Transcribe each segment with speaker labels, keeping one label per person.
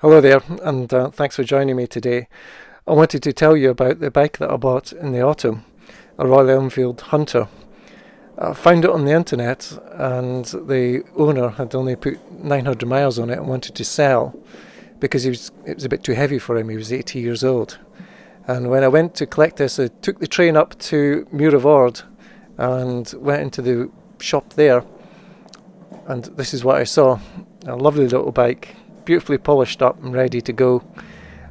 Speaker 1: Hello there, and thanks for joining me today. I wanted to tell you about the bike that I bought in the autumn, a Royal Enfield Hunter. I found it on the internet, and the owner had only put 900 miles on it and wanted to sell because it was a bit too heavy for him. He was 80 years old. And when I went to collect this, I took the train up to Muirvord and went into the shop there, and this is what I saw. A lovely little bike, beautifully polished up and ready to go.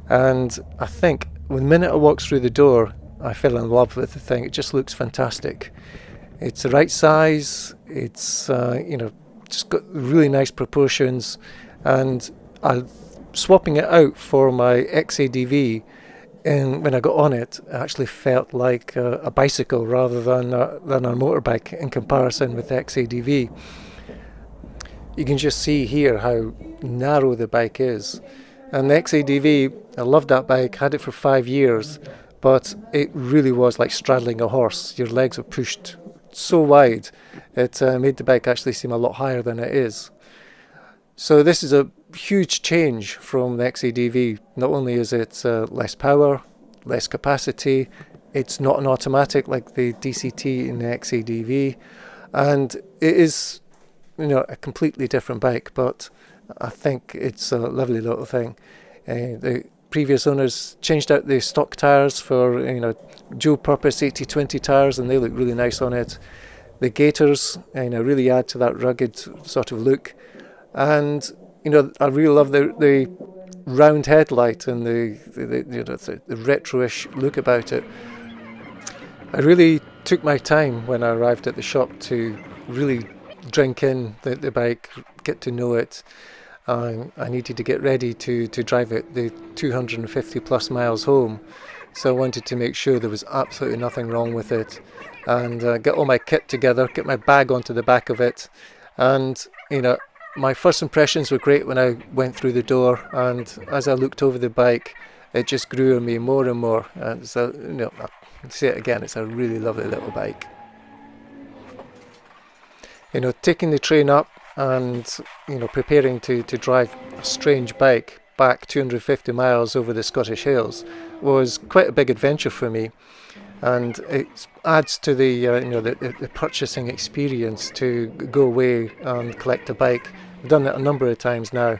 Speaker 1: And I think the minute I walked through the door, I fell in love with the thing. It just looks fantastic. It's the right size. It's just got really nice proportions. And swapping it out for my XADV, and when I got on it, it actually felt like a bicycle rather than a motorbike in comparison with the XADV. You can just see here how narrow the bike is. And the XADV, I loved that bike, had it for 5 years, but it really was like straddling a horse. Your legs were pushed so wide, it made the bike actually seem a lot higher than it is. So this is a huge change from the XADV. Not only is it less power, less capacity, it's not an automatic like the DCT in the XADV, and it is a completely different bike, but I think it's a lovely little thing. The previous owners changed out the stock tyres for dual purpose 80/20 tyres, and they look really nice on it. The gaiters really add to that rugged sort of look, and I really love the round headlight and the retro-ish look about it. I really took my time when I arrived at the shop to really drink in the bike, get to know it. I needed to get ready to drive it the 250 plus miles home, so I wanted to make sure there was absolutely nothing wrong with it, and get all my kit together, get my bag onto the back of it. And my first impressions were great when I went through the door, and as I looked over the bike, it just grew on me more and more. And so I'll say it again, it's a really lovely little bike. Taking the train up and preparing to drive a strange bike back 250 miles over the Scottish hills was quite a big adventure for me, and it adds to the purchasing experience to go away and collect a bike. I've done it a number of times now,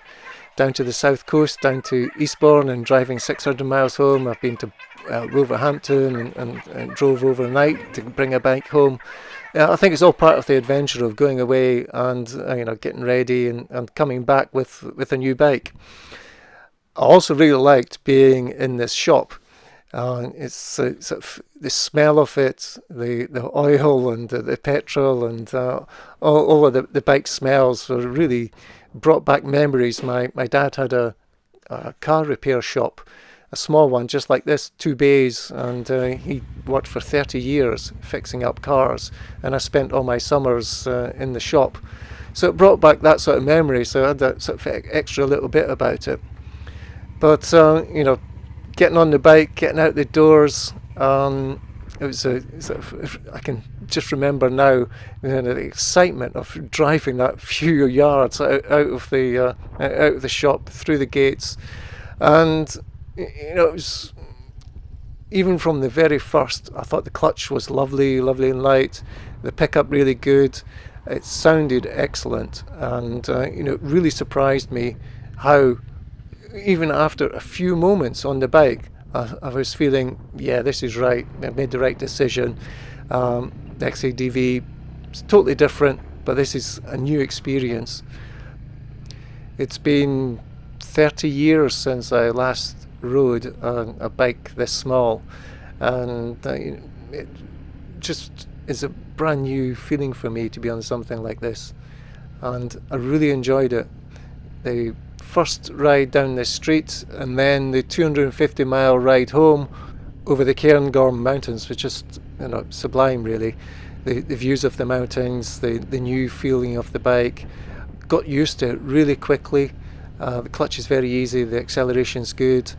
Speaker 1: down to the south coast, down to Eastbourne, and driving 600 miles home. I've been to Wolverhampton and drove overnight to bring a bike home. I think it's all part of the adventure of going away and getting ready and coming back with a new bike. I also really liked being in this shop. It's sort of the smell of it, the oil and the petrol and all of the bike smells were really brought back memories. My dad had a car repair shop, a small one just like this, 2 bays, and he worked for 30 years fixing up cars, and I spent all my summers in the shop. So it brought back that sort of memory, so I had that sort of extra little bit about it. But getting on the bike, getting out the doors, it was I can just remember now the excitement of driving that few yards out of the shop, through the gates. And it was, even from the very first, I thought the clutch was lovely and light, the pickup really good, it sounded excellent, and it really surprised me how even after a few moments on the bike, I was feeling, yeah, this is right, I made the right decision. The XADV is totally different, but this is a new experience. It's been 30 years since I last rode a bike this small, and it just is a brand new feeling for me to be on something like this, and I really enjoyed it. The first ride down the street, and then the 250 mile ride home over the Cairngrom Mountains was just sublime, really. The views of the mountains, the new feeling of the bike. Got used to it really quickly. The clutch is very easy, the acceleration's good.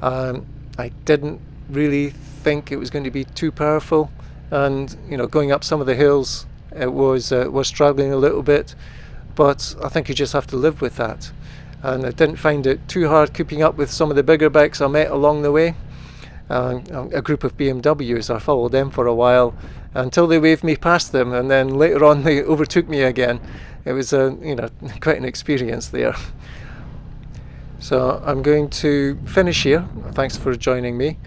Speaker 1: I didn't really think it was going to be too powerful, and going up some of the hills it was struggling a little bit, but I think you just have to live with that. and I didn't find it too hard keeping up with some of the bigger bikes I met along the way. A group of BMWs, I followed them for a while until they waved me past them, and then later on they overtook me again. It was quite an experience there. So I'm going to finish here. Thanks for joining me,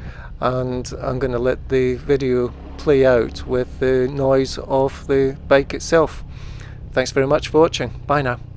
Speaker 1: and I'm going to let the video play out with the noise of the bike itself. Thanks very much for watching. Bye now.